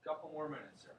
Couple more minutes, sir.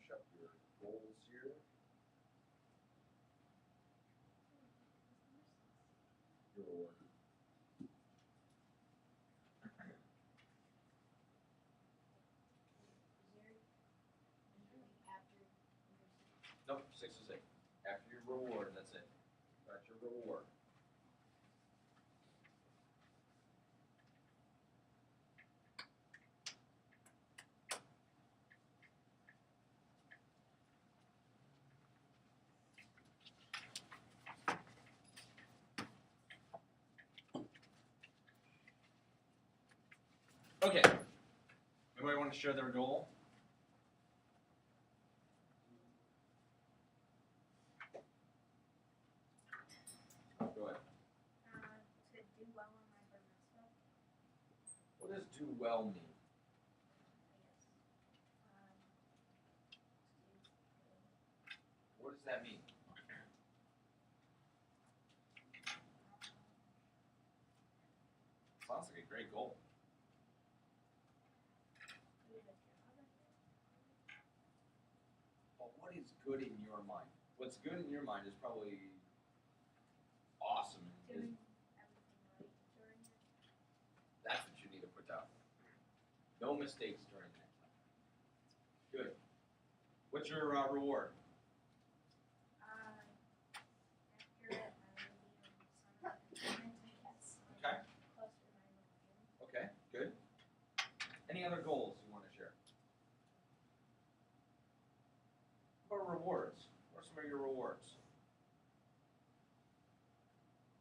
Finish up your goals here. Your reward. Nope, 6 is it. After your reward, that's it. That's your reward. Okay. Anybody want to share their goal? Go ahead. To do well on my bar mitzvah. What does do well mean? What does that mean? Sounds like a great goal. Well, what what is good in your mind? What's good in your mind is probably awesome. Doing everything right during it. That's what you need to put down. No mistakes during that time. Good. What's your reward? After that, my review and some Okay. close to my review. Okay, good. Any other goals you want to share? What are rewards? What are some of your rewards?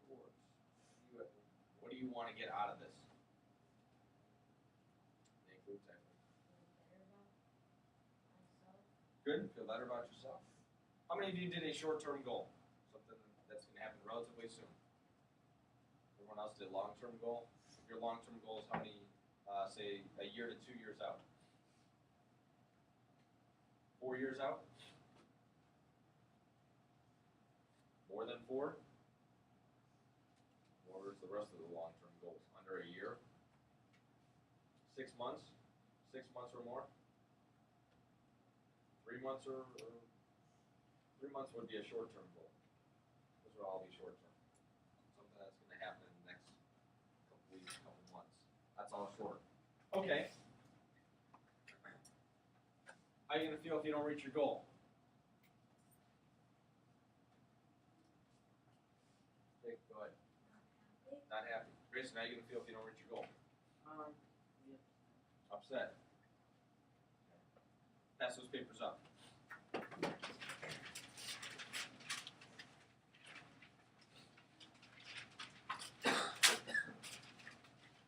Rewards. What do you want to get out of this? They include technique. Good. Feel better about yourself. How many of you did a short-term goal? Something that's going to happen relatively soon. Everyone else did a long-term goal. Your long-term goal is how many? Say a year to 2 years out. 4 years out. More than 4? What is the rest of the long-term goals? Under a year? 6 months? 6 months or more? 3 months or 3 months would be a short-term goal. Those would all be short-term. Something that's going to happen in the next couple weeks, couple months. That's all short. Okay. How are you going to feel if you don't reach your goal? Jake, go ahead. Not happy. Not happy. Grayson, how are you going to feel if you don't reach your goal? Yeah. Upset. Pass those papers up.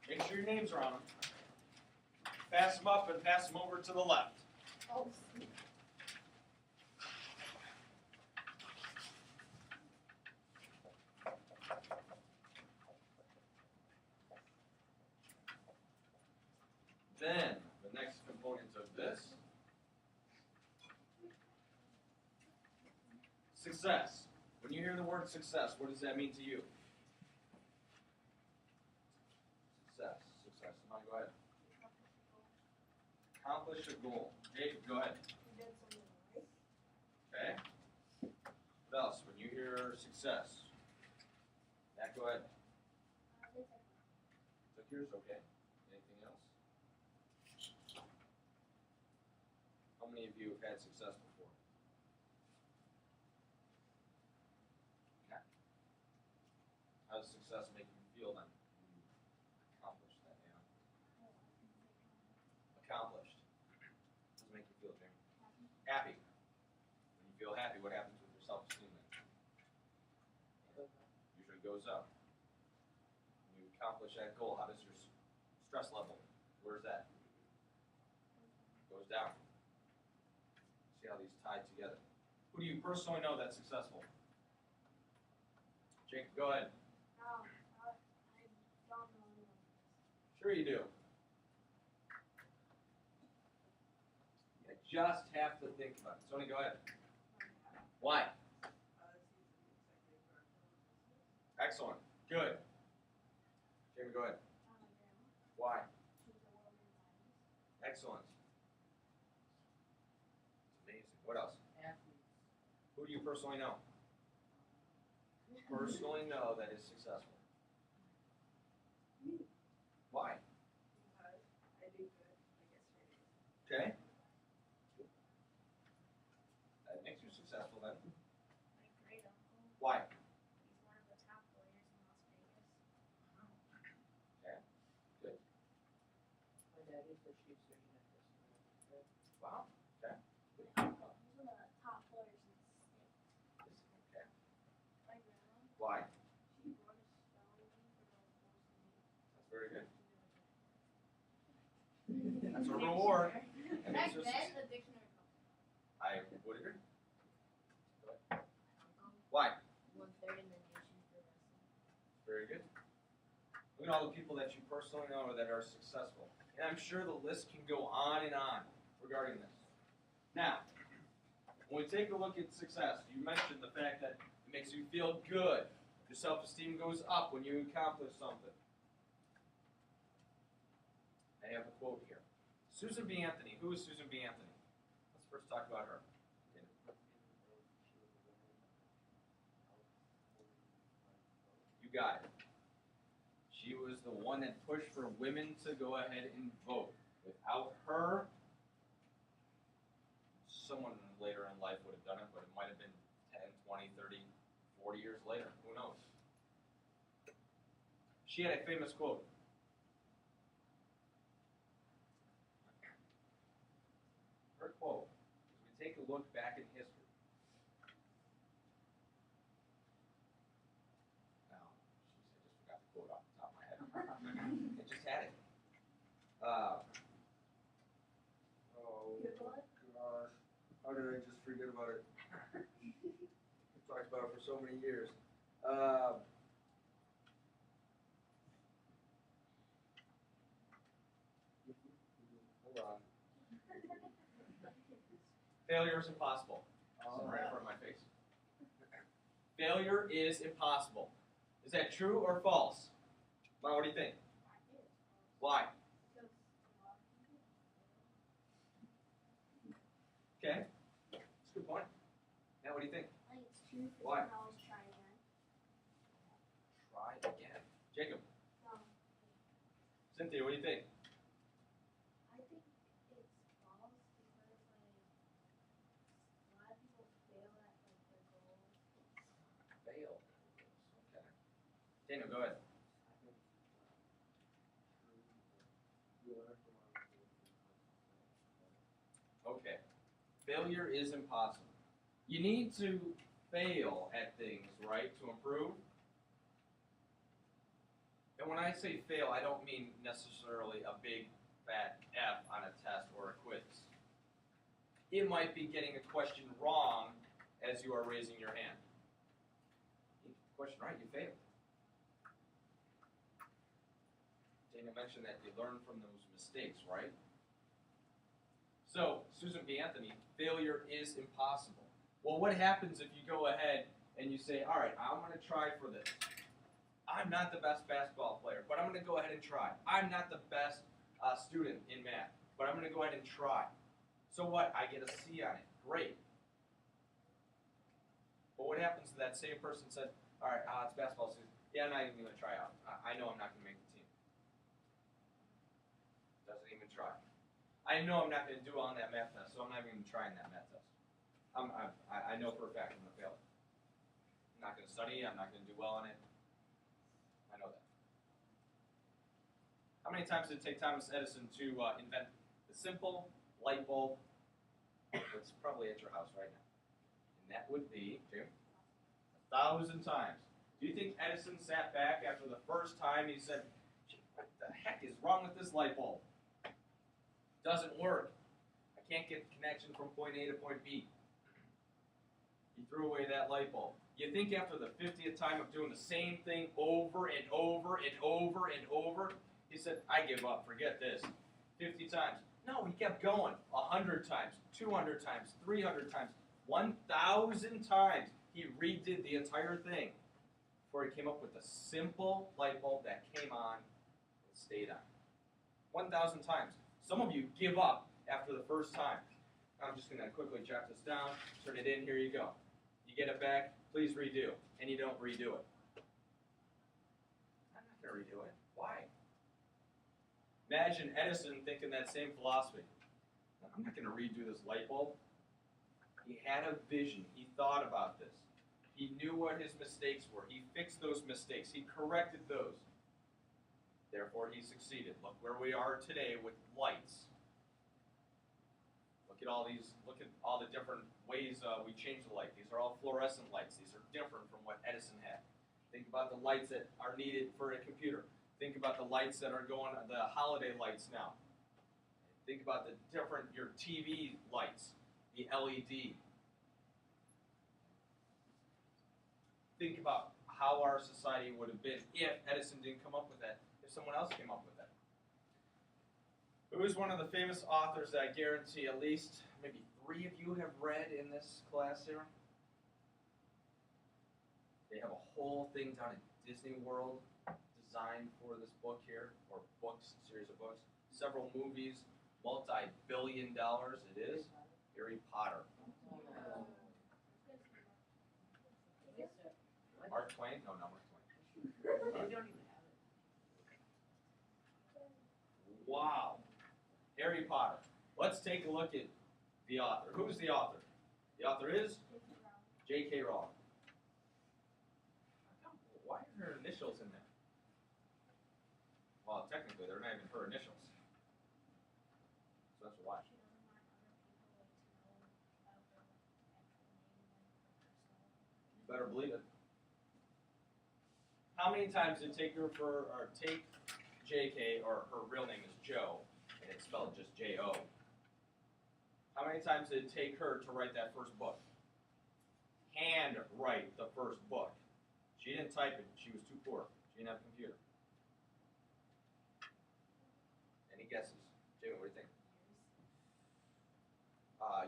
Make sure your names are on them. Pass them up and pass them over to the left. Oh, Then, the next component of this, success. When you hear the word success, what does that mean to you? Success. Success. Somebody go ahead. Accomplish a goal. Jake, go ahead. you did something right. Okay. What else? When you hear success. Matt, go ahead. They took Took yours? Okay. Anything else? How many of you have had success before? Okay. How does success make you feel then? You accomplished that, yeah. Accomplished. How does it make you feel, Jamie? Happy. When you feel happy, what happens with your self-esteem then? Usually goes up. When you accomplish that goal, how does your stress level, where's that? Goes down. See how these tie together. Who do you personally know that's successful? Jake, go ahead. I don't know anyone. Sure you do. You just have to think about it. Sony, go ahead. Why? Excellent. Good. Jamie, go ahead. My grandma. Why? She's a woman. Excellent. Amazing. What else? Athletes. Who do you personally know? Personally know that is successful. Why? Because I do good, I guess it is. Okay. That makes you successful then. My great uncle. Why? He's one of the top lawyers in Las Vegas. Good. My dad is the chief surgeon at this. Wow. Okay. Good. He's one of the top lawyers in the state. Okay. My grandma. Why? She wrote a spelling bee for the first name. That's very good. That's a reward. That Back makes you then, the dictionary company. I would agree. Go ahead. Uncle. Why? 1/3 in the nation for wrestling. Very good. Look at all the people that you personally know that are successful. And I'm sure the list can go on and on regarding this. Now, when we take a look at success, you mentioned the fact that it makes you feel good. Your self-esteem goes up when you accomplish something. I have a quote here. Susan B. Anthony. Who is Susan B. Anthony? Let's first talk about her. got it. She was the one that pushed for women to go ahead and vote. Without her, someone later in life would have done it, but it might have been 10, 20, 30, 40 years later. Who knows? She had a famous quote. Her quote, as we take a look back in history. Now, I just forgot the quote off the top of my head. I just had it. Oh gosh, how did I just forget about it? We talked about it for so many years. Hold on. Failure is impossible. It's right in front of my face. Failure is impossible. Is that true or false? Ma, what do you think? Why? Okay, that's a good point. Now, what do you think? I think it's true. Why? I'll always try again. Try again. Jacob, Um, Cynthia, what do you think? I think it's false because a lot of people fail at their goals. Fail. Okay. Daniel, go ahead. Okay. Failure is impossible. You need to fail at things, right, to improve? And when I say fail, I don't mean necessarily a big fat F on a test or a quiz. It might be getting a question wrong as you are raising your hand. You get the question right, you failed. Daniel mentioned that you learn from those mistakes, right? So, Susan B. Anthony, failure is impossible. Well, what happens if you go ahead and you say, all right, I'm going to try for this. I'm not the best basketball player, but I'm going to go ahead and try. I'm not the best student in math, but I'm going to go ahead and try. So what? I get a C on it. Great. But what happens if that same person said, all right, it's basketball season. Yeah, I'm not even going to try out. I know I'm not going to make the team. Doesn't even try. I know I'm not going to do well on that math test, so I'm not even trying that math test. I know for a fact I'm going to fail. I'm not going to study. I'm not going to do well on it. I know that. How many times did it take Thomas Edison to invent the simple light bulb that's probably at your house right now? And that would be, Jim, 1,000 times. Do you think Edison sat back after the first time he said, what the heck is wrong with this light bulb? Doesn't work. I can't get the connection from point A to point B. He threw away that light bulb. You think after the 50th time of doing the same thing over and over and over and over, he said, I give up, forget this. 50 times. No, he kept going. 100 times, 200 times, 300 times, 1,000 times. He redid the entire thing before he came up with a simple light bulb that came on and stayed on. 1,000 times. Some of you give up after the first time. I'm just going to quickly jot this down, turn it in, here you go. You get it back, please redo. And you don't redo it. I'm not going to redo it. Why? Imagine Edison thinking that same philosophy. I'm not going to redo this light bulb. He had a vision. He thought about this. He knew what his mistakes were. He fixed those mistakes. He corrected those. Therefore, he succeeded. Look where we are today with lights. Look at all the different ways we change the light. These are all fluorescent lights. These are different from what Edison had. Think about the lights that are needed for a computer. Think about the lights that are going, the holiday lights now. Think about the different, your TV lights, the LED. Think about how our society would have been if Edison didn't come up with that, if someone else came up with that. Who is one of the famous authors that I guarantee at least maybe 3 of you have read in this class here? They have a whole thing down in Disney World designed for this book here, or books, series of books. Several movies, multi-billion dollars. It is Harry Potter. Mark Twain? No, not Mark Twain. ahead. We don't even have it. Wow. Harry Potter. Let's take a look at the author. Who's the author? The author is J.K. Rowling. Why are her initials in there? Well, technically, they're not even her initials. So that's why. She doesn't want other people to know about her actual name and her personal. You better believe it. How many times did it take her take J.K. or her real name is Joe, and it's spelled just J-O? How many times did it take her to write that first book? Hand write the first book. She didn't type it. She was too poor. She didn't have a computer. Any guesses? Jamie, what do you think?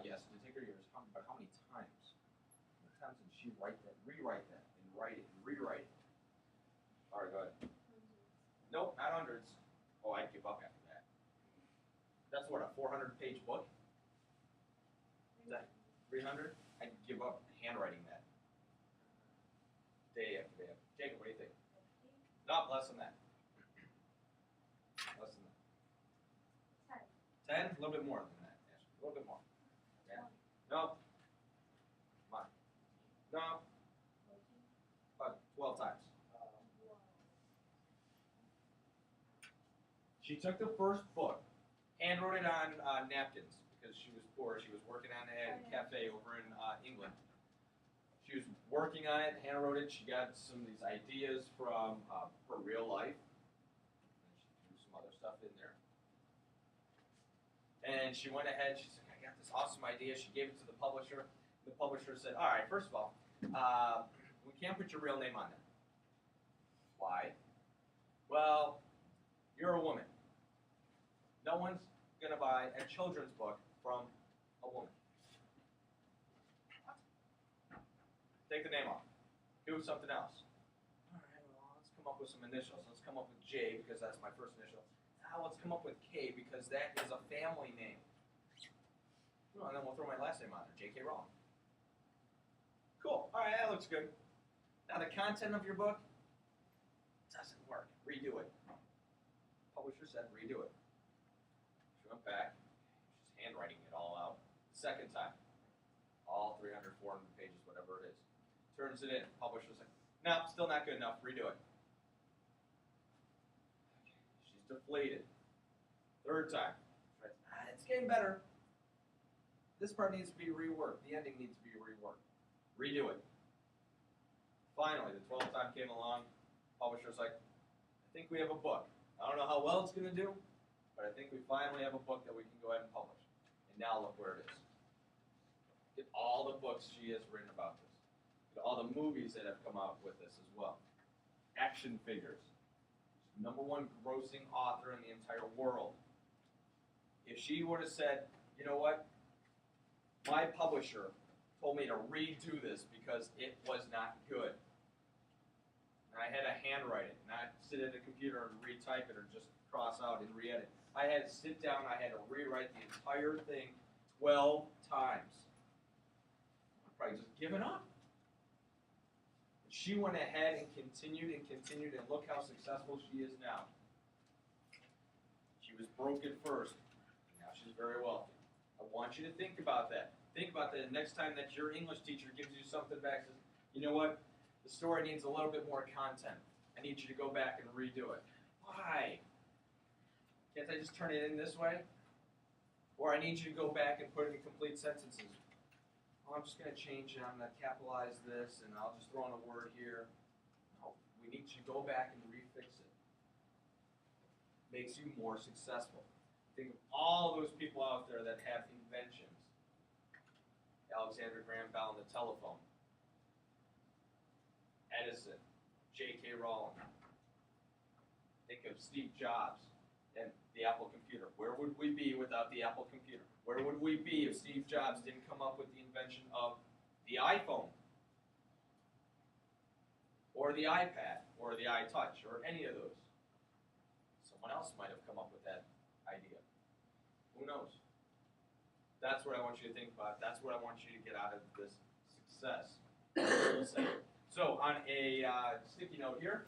Yes, it did take her years. But how many times? How many times did she write that, rewrite that, and write it, and rewrite it? All right, go ahead. Nope, not hundreds. Oh, I'd give up after that. That's what, a 400-page book? Is that 300? I'd give up handwriting that. Day after day after. Jacob, what do you think? Not less than that. Less than that. 10? A little bit more than that. Yes, a little bit more. Yeah. No. Come on. No. 12 times. She took the first book, hand wrote it on napkins because she was poor. She was working on it at a cafe over in England. She was working on it, hand wrote it. She got some of these ideas from her real life. And she threw some other stuff in there. And she went ahead, she's like, I got this awesome idea. She gave it to the publisher. The publisher said, all right, first of all, we can't put your real name on there. Why? Well, you're a woman. No one's going to buy a children's book from a woman. Take the name off. Do something else. All right, well, let's come up with some initials. Let's come up with J because that's my first initial. Now let's come up with K because that is a family name. Well, and then we'll throw my last name on there, J.K. Rowling. Cool. All right, that looks good. Now the content of your book doesn't work. Redo it. Publisher said redo it. She went back. She's handwriting it all out. Second time. All 300, 400 pages, whatever it is. Turns it in. Publisher's like, no, still not good enough. Redo it. She's deflated. Third time. It's getting better. This part needs to be reworked. The ending needs to be reworked. Redo it. Finally, the 12th time came along. Publisher's like, I think we have a book. I don't know how well it's going to do, but I think we finally have a book that we can go ahead and publish. And now look where it is. Get all the books she has written about this. Get all the movies that have come out with this as well. Action figures. She's #1 grossing author in the entire world. If she would have said, you know what? My publisher told me to redo this because it was not good. And I had to handwrite it, not sit at a computer and retype it or just cross out and re-edit. I had to sit down, I had to rewrite the entire thing 12 times. I'd probably just given up. She went ahead and continued, and look how successful she is now. She was broke at first, now she's very wealthy. I want you to think about that. Think about that the next time that your English teacher gives you something back and says, you know what? The story needs a little bit more content. I need you to go back and redo it. Why? Can't I just turn it in this way? Or I need you to go back and put it in complete sentences. Oh, I'm just going to change it. I'm going to capitalize this, and I'll just throw in a word here. No, we need you to go back and refix it. Makes you more successful. Think of all those people out there that have inventions. Alexander Graham Bell and the telephone. Edison, J.K. Rowling. Think of Steve Jobs and the Apple computer. Where would we be without the Apple computer? Where would we be if Steve Jobs didn't come up with the invention of the iPhone? Or the iPad? Or the iTouch? Or any of those? Someone else might have come up with that idea. Who knows? That's what I want you to think about. That's what I want you to get out of this success. So on a sticky note here,